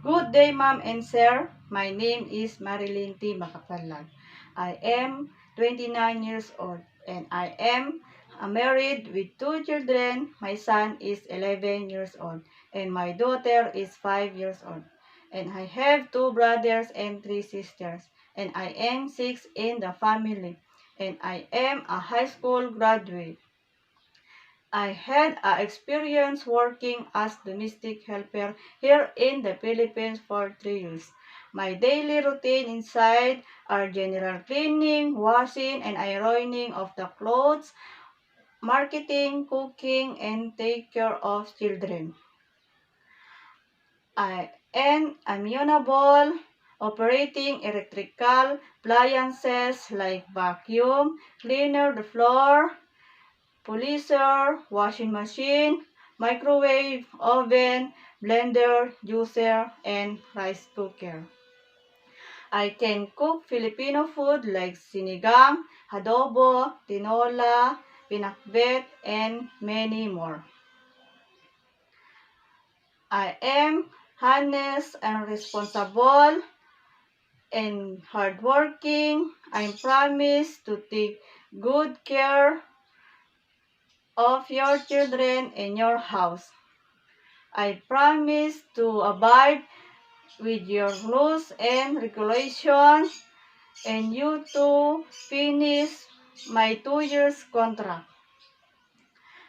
Good day, ma'am and sir. My name is Marilyn T. Macapalag. I am 29 years old and I am married with 2 children. My son is 11 years old and my daughter is 5 years old. And I have 2 brothers and 3 sisters. And I am 6 in the family. And I am a high school graduate. I had experience working as domestic helper here in the Philippines for 3 years. My daily routine inside are general cleaning, washing, and ironing of the clothes, marketing, cooking, and take care of children. I am amenable operating electrical appliances like vacuum, cleaner the floor, polisher, washing machine, microwave, oven, blender, juicer, and rice cooker. I can cook Filipino food like sinigang, adobo, tinola, pinakbet, and many more. I am honest and responsible and hardworking. I promise to take good care of your children in your house. I promise to abide with your rules and regulations and you to finish my 2 years contract.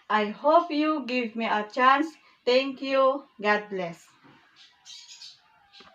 I hope you give me a chance. Thank you. God bless.